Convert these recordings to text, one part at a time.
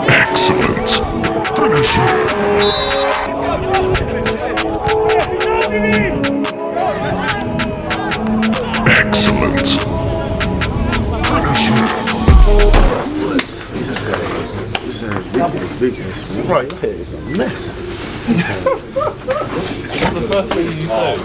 Excellent. Finish it. Excellent. Finish it. This is big. Bro, your hair is a mess. That's the first thing you say.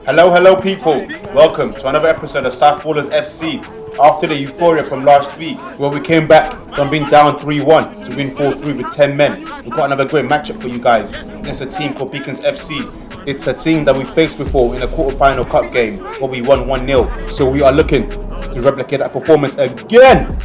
Hello people. Welcome to another episode of South Ballers FC. After the euphoria from last week, where we came back from being down 3-1 to win 4-3 with 10 men, we've got another great matchup for you guys against a team called Beacons FC. It's a team that we faced before in a quarter-final cup game where we won 1-0. So we are looking to replicate that performance again.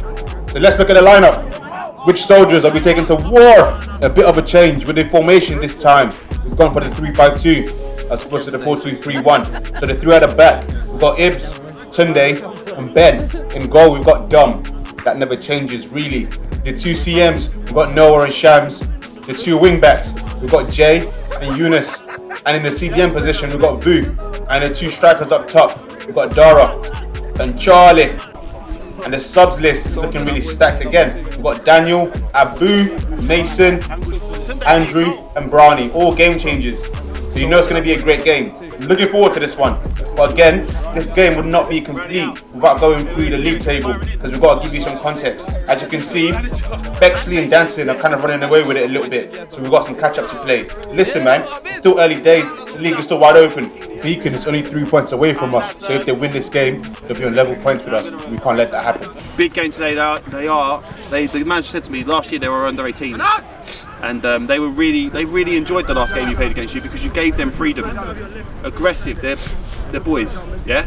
So let's look at the lineup. Which soldiers are we taking to war? A bit of a change with the formation this time. We've gone for the 3-5-2 as opposed to the 4-2-3-1. So the three at the back, we've got Ibs, Tunde and Ben. In goal we've got Dom. That never changes really. The two CMs, we've got Noah and Shams. The two wing backs, we've got Jay and Eunice. And in the CDM position we've got Vu. And the two strikers up top, we've got Dara and Charlie. And the subs list is looking really stacked again. We've got Daniel, Abu, Mason, Andrew and Brownie. All game changers. So you know it's going to be a great game. Looking forward to this one. But again, this game would not be complete without going through the league table because we've got to give you some context. As you can see, Bexley and Danton are kind of running away with it a little bit. So we've got some catch up to play. Listen man, it's still early days. The league is still wide open. Beacon is only 3 points away from us. So if they win this game, they'll be on level points with us. We can't let that happen. Big game today. The manager said to me last year they were under 18. And they really enjoyed the last game you played against you because you gave them freedom. Aggressive, they're boys, yeah?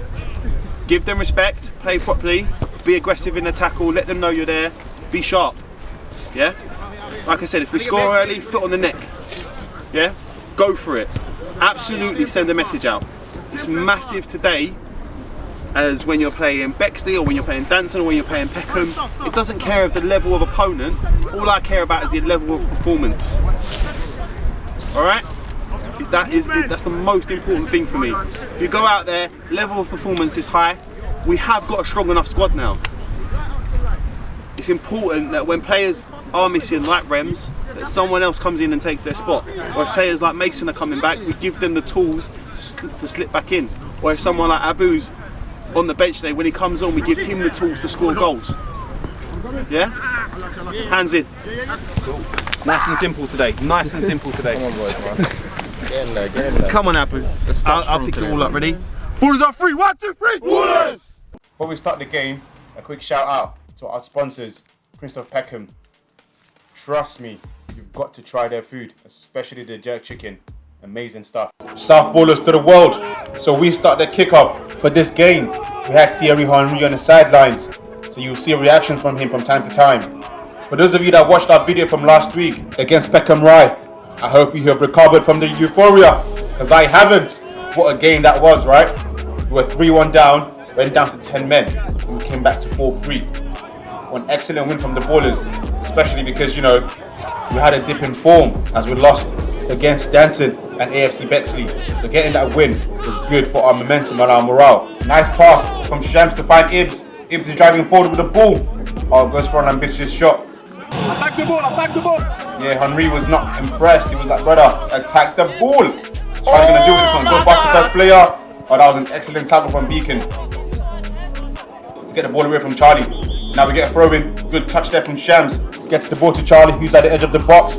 Give them respect, play properly, be aggressive in the tackle, let them know you're there, be sharp, yeah? Like I said, if we score early, foot on the neck, yeah? Go for it. Absolutely send a message out. It's massive today as when you're playing Bexley or when you're playing Danson or when you're playing Peckham. It doesn't care of the level of opponent. All I care about is the level of performance. Alright? That's the most important thing for me. If you go out there, level of performance is high. We have got a strong enough squad now. It's important that when players are missing like Rems, that someone else comes in and takes their spot. Or if players like Mason are coming back, we give them the tools to slip back in. Or if someone like Abu's on the bench today, when he comes on, we give him the tools to score goals. Yeah? Hands in. Nice and simple today. Nice and simple today. Come on, boys, man. Get in there. Come on, Abu. I'll pick it all up. Ready? Ballers are free. 1, 2, 3. Ballers! Before we start the game, a quick shout out to our sponsors, Prince of Peckham. Trust me, you've got to try their food, especially the jerk chicken. Amazing stuff. South Ballers to the world. So we start the kickoff for this game. We had Thierry Henry on the sidelines, so you'll see a reaction from him from time to time. For those of you that watched our video from last week against Peckham Rye, I hope you have recovered from the euphoria, because I haven't. What a game that was, right? We were 3-1 down, went down to 10 men, and we came back to 4-3. An excellent win from the Ballers, especially because, you know, we had a dip in form as we lost against Danton and AFC Bexley. So getting that win was good for our momentum and our morale. Nice pass from Shams to find Ibs. Ibs is driving forward with the ball. Oh, goes for an ambitious shot. Attack the ball. Yeah, Henry was not impressed. He was like, brother, attack the ball. So how are you going to do with this one? Go back to touch player. Oh, that was an excellent tackle from Beacon. To get the ball away from Charlie. Now we get a throw in. Good touch there from Shams. Gets the ball to Charlie, who's at the edge of the box.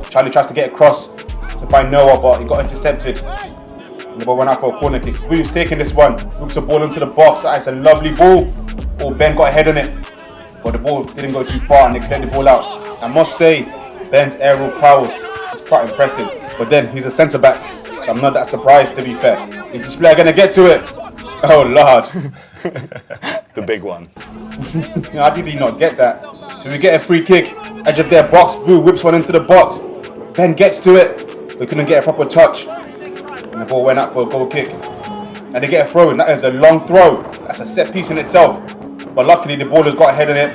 Charlie tries to get across to find Noah, but he got intercepted. And the ball went out for a corner kick. Who's taking this one? Moves the ball into the box. That's a lovely ball. Oh, Ben got a head on it. But the ball didn't go too far and they cleared the ball out. I must say, Ben's aerial prowess is quite impressive. But then he's a centre back, so I'm not that surprised, to be fair. Is this player going to get to it? Oh, Lord. The big one. How did he not get that? So we get a free kick, edge of their box. Vu whips one into the box. Ben gets to it. We couldn't get a proper touch. And the ball went out for a goal kick. And they get a throw in. That is a long throw. That's a set piece in itself. But luckily the ball has got a head on it.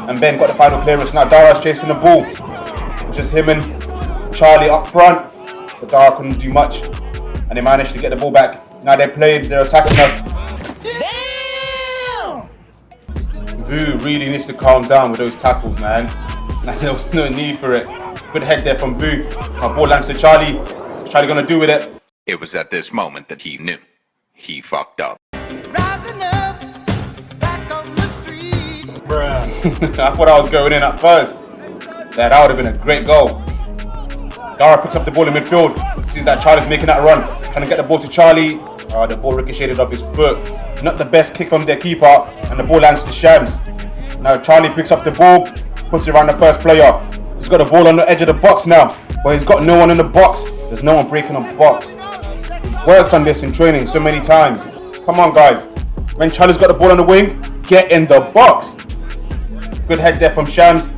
And Ben got the final clearance. Now Dara's chasing the ball. It's just him and Charlie up front. But Dara couldn't do much. and they managed to get the ball back. Now they're attacking us. Vu really needs to calm down with those tackles, man. There was no need for it. Good head there from Vu. Our ball lands to Charlie. What's Charlie gonna do with it? It was at this moment that he knew. He fucked up. Rising up, back on the street. Bruh. I thought I was going in at first. Yeah, that would have been a great goal. Dara picks up the ball in midfield. Sees that Charlie's making that run. Trying to get the ball to Charlie. The ball ricocheted off his foot. Not the best kick from their keeper. And the ball lands to Shams. Now Charlie picks up the ball. Puts it around the first player. He's got the ball on the edge of the box now. But he's got no one in the box. There's no one breaking the box. He's worked on this in training so many times. Come on, guys. When Charlie's got the ball on the wing, get in the box. Good head there from Shams.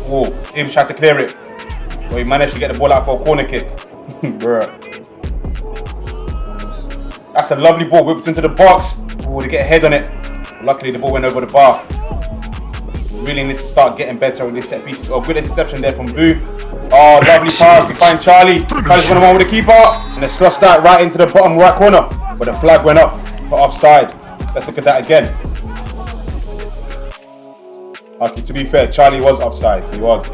Whoa, Ibs tried to clear it. But he managed to get the ball out for a corner kick. Bruh. That's a lovely ball, whipped into the box. Oh, to get a head on it. Luckily, the ball went over the bar. We really need to start getting better with this set pieces. Oh, good interception there from Vu. Oh, lovely pass to find Charlie. Charlie's one-on-one with the keeper. And they sloshed that right into the bottom right corner. But the flag went up for offside. Let's look at that again. Okay, to be fair, Charlie was offside. He was.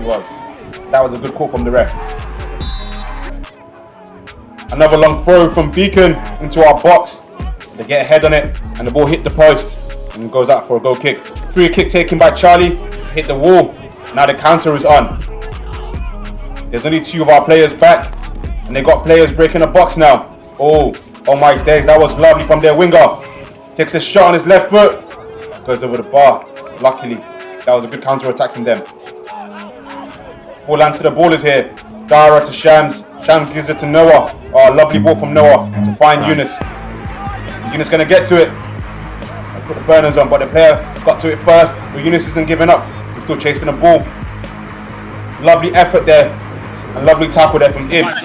That was a good call from the ref. Another long throw from Beacon into our box. They get a head on it and the ball hit the post and it goes out for a goal kick. Free kick taken by Charlie, hit the wall. Now the counter is on. There's only 2 of our players back and they got players breaking the box now. Oh my days, that was lovely from their winger. Takes a shot on his left foot, goes over the bar. Luckily, that was a good counter attack from them. Ball lands to the ballers here. Dara to Shams. Shams gives it to Noah. Oh, lovely ball from Noah to find Eunice. Eunice gonna get to it. I put the burners on, but the player got to it first. But Eunice isn't giving up. He's still chasing the ball. Lovely effort there. And lovely tackle there from Ibs.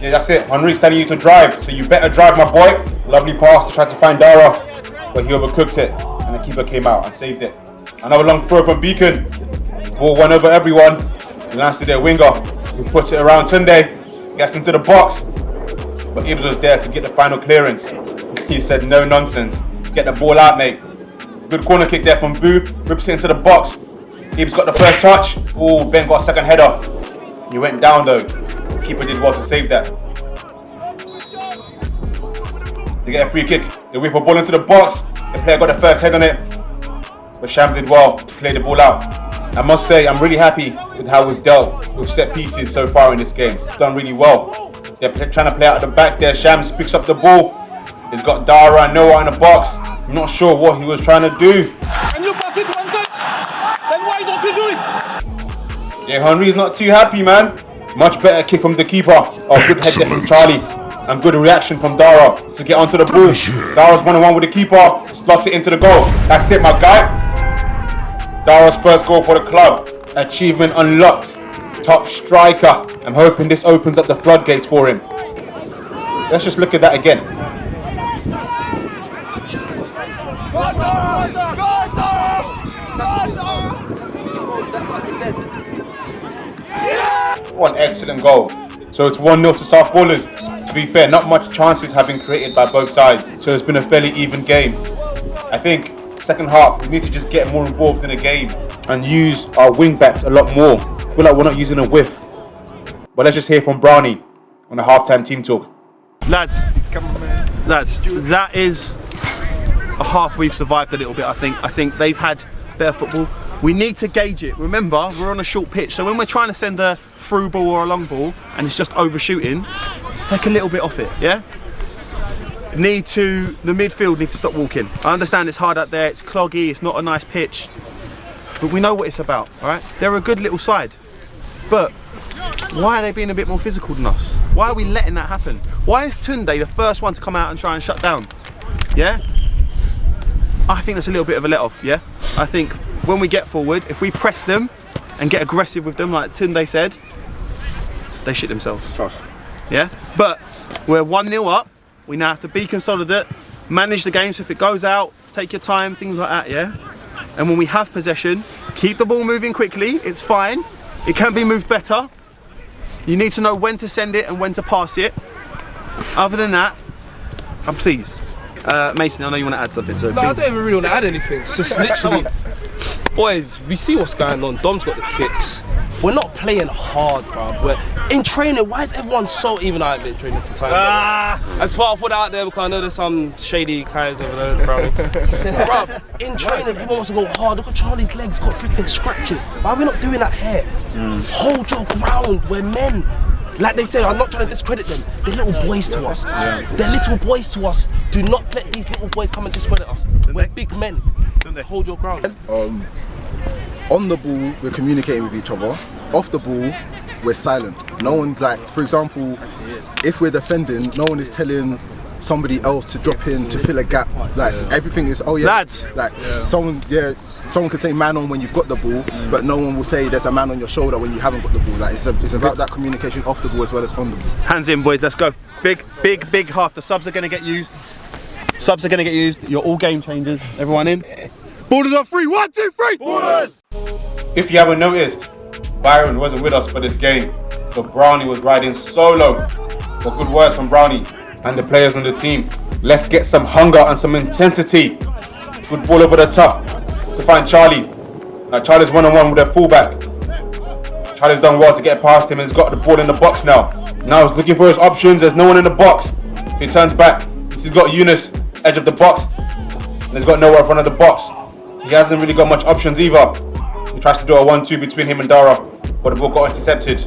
Yeah, that's it. Henri's telling you to drive, so you better drive, my boy. Lovely pass to try to find Dara, but he overcooked it. And the keeper came out and saved it. Another long throw from Beacon. Ball went over everyone. It lands to their winger, who puts it around Tunde. Gets into the box. But Ibs was there to get the final clearance. He said, no nonsense. Get the ball out, mate. Good corner kick there from Vu. Rips it into the box. Ibs got the first touch. Oh, Ben got a second header. He went down though. The keeper did well to save that. They get a free kick. They whip a ball into the box. The player got the first head on it. But Shams did well to clear the ball out. I must say, I'm really happy with how we've dealt with set pieces so far in this game. It's done really well. They're trying to play out at the back there. Shams picks up the ball. He's got Dara and Noah in the box. I'm not sure what he was trying to do. Can you pass it one touch? Then why don't you do it? Yeah, Henri's not too happy, man. Much better kick from the keeper. Oh, good head there from Charlie. And good reaction from Dara to get onto the ball. Dara's 1-on-1 with the keeper. Slots it into the goal. That's it, my guy. Dara's first goal for the club. Achievement unlocked. Top striker. I'm hoping this opens up the floodgates for him. Let's just look at that again. What an excellent goal. So it's 1-0 to South Ballers. To be fair, not much chances have been created by both sides. So it's been a fairly even game. I think second half, we need to just get more involved in the game and use our wing backs a lot more. I feel like we're not using a whiff. But let's just hear from Brownie on the halftime team talk. Lads, that is a half we've survived a little bit, I think. I think they've had better football. We need to gauge it. Remember, we're on a short pitch, so when we're trying to send a through ball or a long ball and it's just overshooting, take a little bit off it, yeah? The midfield need to stop walking. I understand it's hard out there, it's cloggy, it's not a nice pitch, but we know what it's about, all right? They're a good little side, but why are they being a bit more physical than us? Why are we letting that happen? Why is Tunde the first one to come out and try and shut down? Yeah? I think that's a little bit of a let-off, yeah? I think when we get forward, if we press them and get aggressive with them, like Tunde said, they shit themselves. Trust. Yeah? But we're 1-0 up. We now have to be consolidate, manage the game, so if it goes out, take your time, things like that, yeah? And when we have possession, keep the ball moving quickly, it's fine. It can be moved better, You need to know when to send it and when to pass it. Other than that, I'm pleased. Mason, I know you want to add something. So No, I don't even really want to add anything. It's just literally, boys, we see what's going on. Dom's got the kicks. We're not playing hard, bruv. We're in training. Why is everyone so even? I haven't been training for time. I just thought I'd put it out there because I know there's some shady guys over there, Brownie. Bruv, in training, everyone wants to go hard. Look at Charlie's legs got flipping scratches. Why are we not doing that here? Hold your ground. We're men. Like they said, I'm not trying to discredit them. They're little boys to us. They're little boys to us. Do not let these little boys come and discredit us. We're big men. Hold your ground. On the ball, we're communicating with each other. Off the ball, we're silent. No one's like, for example, if we're defending, no one is telling somebody else to drop in to fill a gap. Like everything is, oh yeah, lads. Like someone can say man on when you've got the ball, but no one will say there's a man on your shoulder when you haven't got the ball. Like it's about that communication off the ball as well as on the ball. Hands in, boys. Let's go. Big half. The subs are going to get used. You're all game changers. Everyone in. Borders on 3. 1, 2, 3. Borders. If you haven't noticed, Byron wasn't with us for this game, so Brownie was riding solo. For good words from Brownie and the players on the team. Let's get some hunger and some intensity. Good ball over the top to find Charlie. Now Charlie's one-on-one with their fullback. Charlie's done well to get past him and he's got the ball in the box now. Now he's looking for his options. There's no one in the box. He turns back. He's got Eunice, edge of the box. And he's got nowhere in front of the box. He hasn't really got much options either. He tries to do a 1-2 between him and Dara, but the ball got intercepted.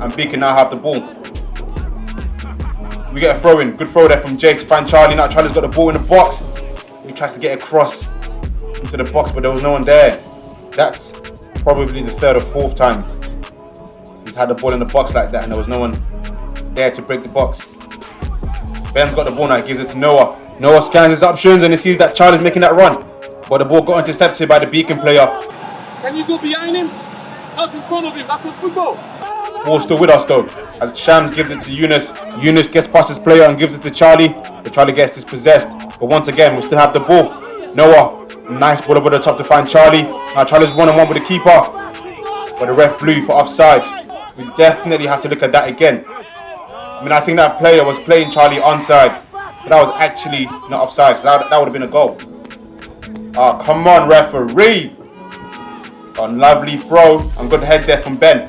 And Beacon now have the ball. We get a throw in. Good throw there from Jay to find Charlie. Now Charlie's got the ball in the box. He tries to get across into the box, but there was no one there. That's probably the third or fourth time he's had the ball in the box like that and there was no one there to break the box. Ben's got the ball now, he gives it to Noah. Noah scans his options and he sees that Charlie's making that run. But the ball got intercepted by the Beacon player. Can you go behind him? Not in front of him. That's what football. Ball still with us though. As Shams gives it to Eunice. Eunice gets past his player and gives it to Charlie. But Charlie gets dispossessed. But once again, we still have the ball. Noah, nice ball over the top to find Charlie. Now Charlie's one-on-one with the keeper. But the ref blew for offside. We definitely have to look at that again. I mean, I think that player was playing Charlie onside. But that was actually not offside. So that would have been a goal. Oh, come on, referee. A lovely throw. And good head there from Ben.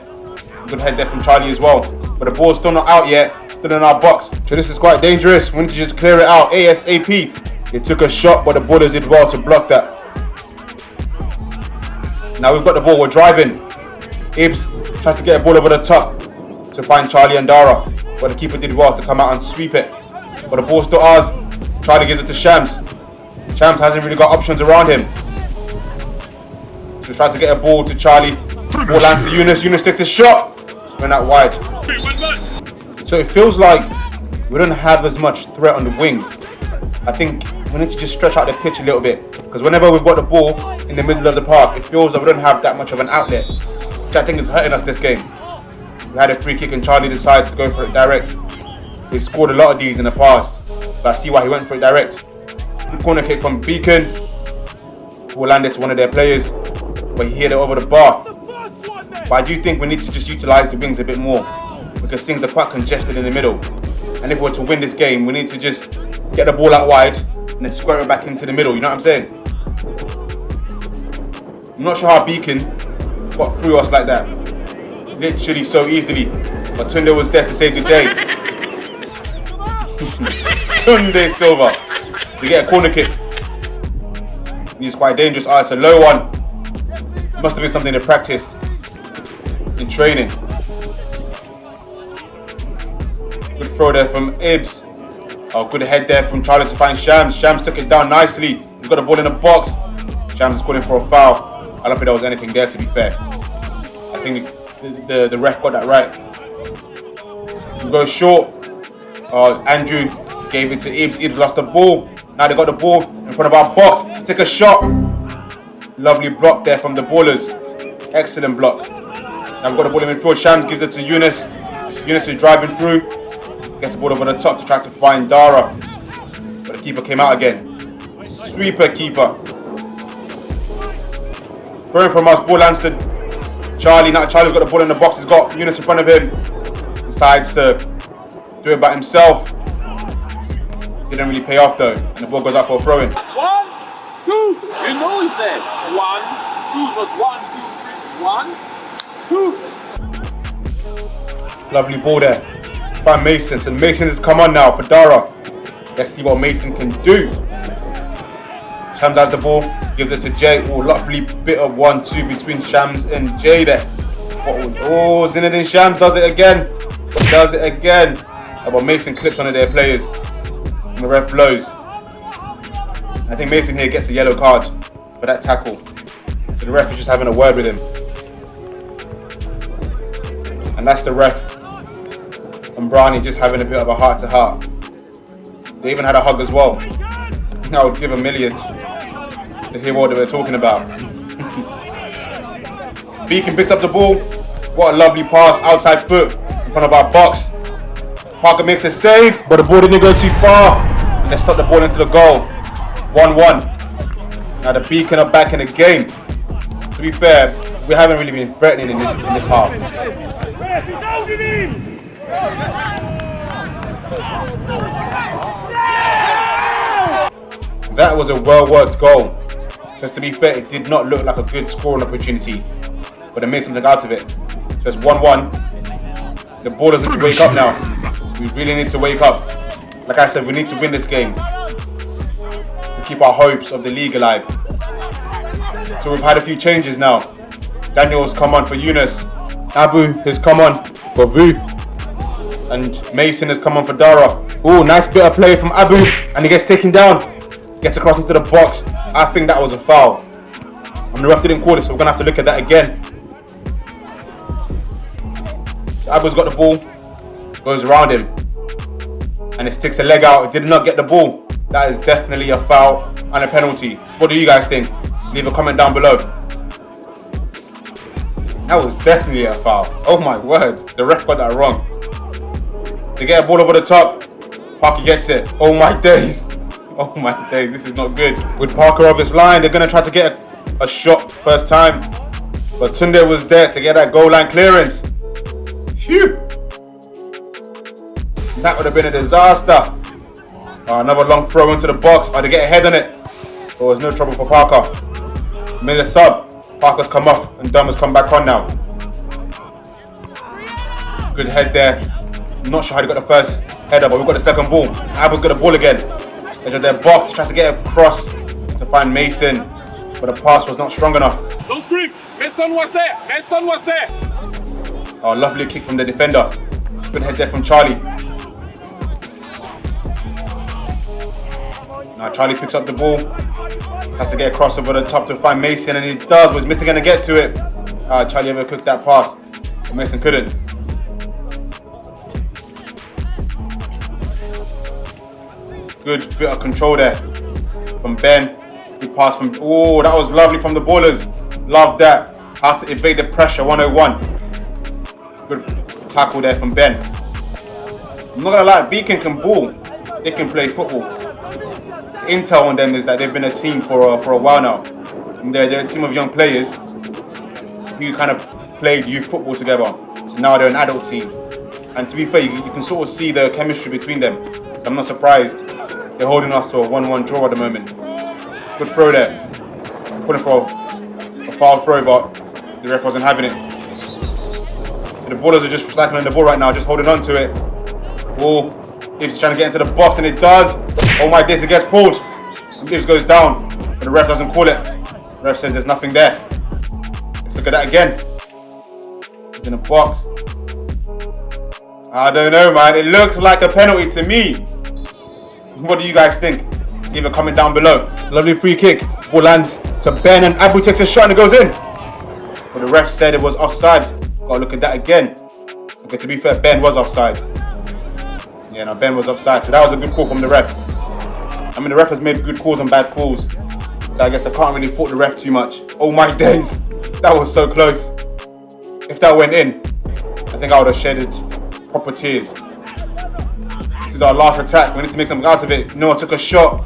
Good head there from Charlie as well. But the ball's still not out yet. Still in our box. So this is quite dangerous. We need to just clear it out ASAP. They took a shot, but the ballers did well to block that. Now we've got the ball. We're driving. Ibs tries to get a ball over the top to find Charlie and Dara. But the keeper did well to come out and sweep it. But the ball's still ours. Charlie gives it to Shams. Shams hasn't really got options around him. So he's trying to get a ball to Charlie. Ball lands to Eunice. Eunice takes a shot. Went out wide. So it feels like we don't have as much threat on the wings. I think we need to just stretch out the pitch a little bit. Because whenever we've got the ball in the middle of the park, it feels like we don't have that much of an outlet. Which I think is hurting us this game. We had a free kick and Charlie decides to go for it direct. He scored a lot of these in the past. So I see why he went for it direct. Good corner kick from Beacon. Will land it to one of their players. But he hit it over the bar. But I do think we need to just utilise the wings a bit more. Because things are quite congested in the middle. And if we're to win this game, we need to just get the ball out wide and then square it back into the middle, you know what I'm saying? I'm not sure how Beacon got through us like that. Literally so easily. But Tunde was there to save the day. Tunde Silva. We get a corner kick. He's quite dangerous. Oh, it's a low one. Must have been something they practiced in training. Good throw there from Ibs. Oh, good head there from Charlie to find Shams. Shams took it down nicely. He's got the ball in the box. Shams is calling for a foul. I don't think there was anything there, to be fair. I think the ref got that right. We go short. Andrew gave it to Ibs. Ibs lost the ball. Now they got the ball in front of our box. Take a shot. Lovely block there from the ballers. Excellent block. Now we've got the ball in midfield. Shams gives it to Eunice. Eunice is driving through. Gets the ball over the top to try to find Dara. But the keeper came out again. Sweeper keeper. Throwing from us. Ball lands to Charlie. Now Charlie's got the ball in the box. He's got Eunice in front of him. decides to do it by himself. Didn't really pay off though, and the ball goes out for a throw-in. 1, 2, you know it's there. 1, 2, not 1, 2, 3. 1, 2. Lovely ball there. Find Mason, and Mason has come on now for Dara. Let's see what Mason can do. Shams has the ball, gives it to Jay. Oh, lovely bit of 1-2 between Shams and Jay there. Oh, Zinedine Shams does it again. Does it again. Oh, but Mason clips one of their players. And the ref blows. I think Mason here gets a yellow card for that tackle. So the ref is just having a word with him. And that's the ref and Brownie just having a bit of a heart-to-heart. They even had a hug as well. I would give $1 million to hear what they were talking about. Beacon picks up the ball. What a lovely pass, outside foot in front of our box. Parker makes a save, but the ball didn't go too far. And they stuck the ball into the goal. 1-1. Now the Beacon are back in the game. To be fair, we haven't really been threatening in this half. That was a well-worked goal. Because to be fair, it did not look like a good scoring opportunity. But they made something out of it. So it's 1-1. The Ballers need to wake up now. We really need to wake up. Like I said, we need to win this game to keep our hopes of the league alive. So we've had a few changes now. Daniel's come on for Yunus. Abu has come on for Vu. And Mason has come on for Dara. Oh, nice bit of play from Abu. And he gets taken down. Gets across into the box. I think that was a foul. And the ref didn't call it, so we're going to have to look at that again. Abu's got the ball. Goes around him. And it sticks a leg out. It did not get the ball. That is definitely a foul and a penalty. What do you guys think? Leave a comment down below. That was definitely a foul. Oh my word. The ref got that wrong. They get a ball over the top. Parker gets it. Oh my days. Oh my days. This is not good. With Parker off his line, they're going to try to get a shot first time. But Tunde was there to get that goal line clearance. Phew. That would have been a disaster. Another long throw into the box. They get a head on it. Oh, there's no trouble for Parker. Made a sub. Parker's come off and Dom has come back on now. Good head there. Not sure how he got the first header, but we've got the second ball. Abu's got the ball again. Edge of their box, tries to get across to find Mason, but the pass was not strong enough. Don't scream! Mason was there! Mason was there! Oh, lovely kick from the defender. Good head there from Charlie. Now Charlie picks up the ball. Has to get across over the top to find Mason, and he does, but he's missing going to get to it. Charlie overcooked that pass, but Mason couldn't. Good bit of control there from Ben. Good pass from, oh, that was lovely from the Ballers. Love that. How to evade the pressure, 101. Good tackle there from Ben. I'm not gonna lie, Beacon can ball. They can play football. The intel on them is that they've been a team for a while now. And they're a team of young players who kind of played youth football together. So now they're an adult team. And to be fair, you can sort of see the chemistry between them. So I'm not surprised they're holding us to a 1-1 draw at the moment. Good throw there. Putting for a foul throw, but the ref wasn't having it. So the Ballers are just recycling the ball right now, just holding on to it. Oh, Ibs trying to get into the box, and it does. Oh my days, it gets pulled. And Ibs goes down, but the ref doesn't call it. The ref says there's nothing there. Let's look at that again. It's in a box. I don't know, man. It looks like a penalty to me. What do you guys think? Leave a comment down below. Lovely free kick. Ball lands to Ben, and Abu takes a shot and it goes in. But the ref said it was offside. Gotta look at that again. Okay, to be fair, Ben was offside. Yeah, no, Ben was offside. So that was a good call from the ref. I mean, the ref has made good calls and bad calls. So I guess I can't really fault the ref too much. Oh my days. That was so close. If that went in, I think I would have shedded proper tears. This is our last attack. We need to make something out of it. Noah took a shot,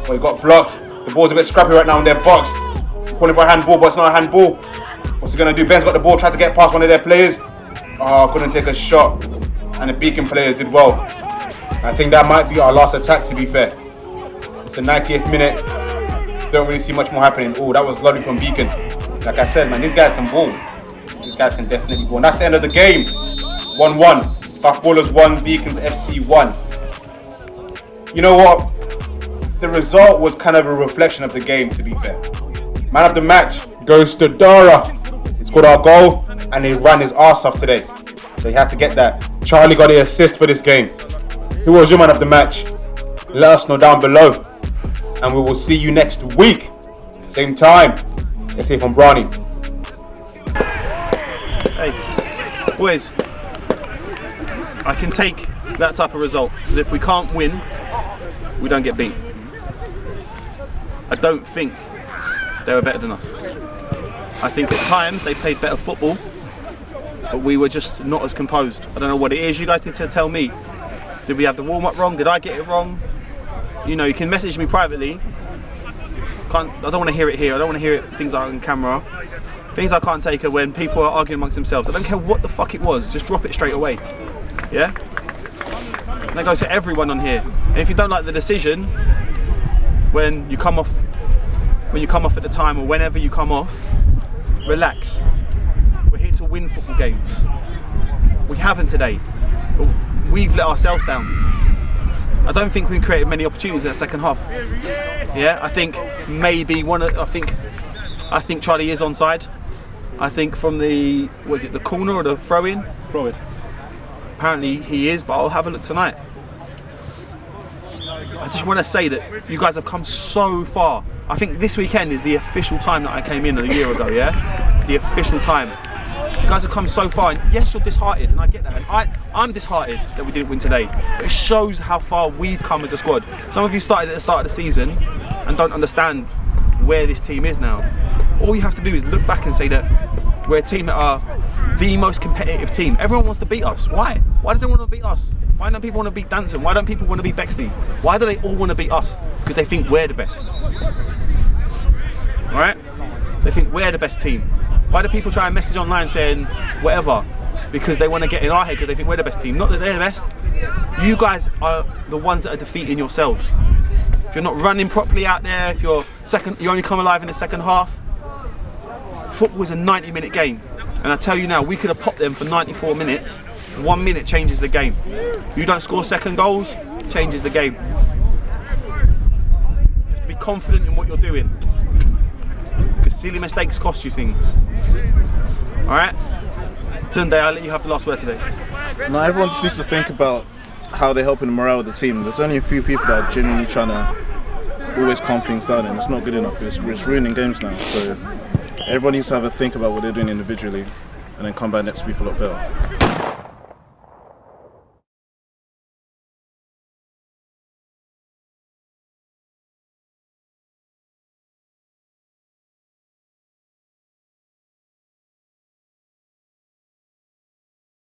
but he got blocked. The ball's a bit scrappy right now in their box. Calling for a handball, but it's not a handball. What's he gonna do? Ben's got the ball, tried to get past one of their players. Oh, couldn't take a shot. and the Beacon players did well. I think that might be our last attack, to be fair. It's the 90th minute. Don't really see much more happening. Oh, that was lovely from Beacon. Like I said, man, these guys can ball. These guys can definitely ball. And that's the end of the game. 1-1. South Ballers 1, Beacons FC 1. You know what? The result was kind of a reflection of the game, to be fair. Man of the match goes to Dara. He scored our goal and he ran his arse off today. So he had to get that. Charlie got the assist for this game. Who was your man of the match? Let us know down below. And we will see you next week. Same time. Let's hear from Brownie. Hey, boys. I can take that type of result. Because if we can't win, we don't get beat. I don't think they were better than us. I think at times they played better football, but we were just not as composed. I don't know what it is. You guys need to tell me. Did we have the warm-up wrong? Did I get it wrong? You know, you can message me privately. I don't want to hear it here. I don't want to hear it, things like on camera. Things I can't take are when people are arguing amongst themselves. I don't care what the fuck it was. Just drop it straight away. Yeah? And that goes to everyone on here. And if you don't like the decision, when you come off at the time or whenever you come off, relax. We're here to win football games. We haven't today, but we've let ourselves down. I don't think we created many opportunities in the second half. Yeah, I think maybe I think Charlie is onside. I think from the corner or the throw-in? Throw-in. Apparently he is, but I'll have a look tonight. I just want to say that you guys have come so far. I think this weekend is the official time that I came in a year ago, yeah? The official time. You guys have come so far, and yes, you're disheartened, and I get that. And I'm disheartened that we didn't win today. But it shows how far we've come as a squad. Some of you started at the start of the season and don't understand where this team is now. All you have to do is look back and say that we're a team that are the most competitive team. Everyone wants to beat us. Why? Why does everyone want to beat us? Why don't people want to beat Danson? Why don't people want to beat Bexley? Why do they all want to beat us? Because they think we're the best. Alright? They think we're the best team. Why do people try and message online saying whatever? Because they want to get in our head because they think we're the best team. Not that they're the best. You guys are the ones that are defeating yourselves. If you're not running properly out there, if you only come alive in the second half, football is a 90-minute game. And I tell you now, we could have popped them for 94 minutes. 1 minute changes the game. You don't score second goals, changes the game. You have to be confident in what you're doing. Because silly mistakes cost you things. Alright? Tunde, I'll let you have the last word today. No, everyone just needs to think about how they're helping the morale of the team. There's only a few people that are genuinely trying to always calm things down, and it's not good enough. It's ruining games now. So everyone needs to have a think about what they're doing individually and then come back next week a lot better.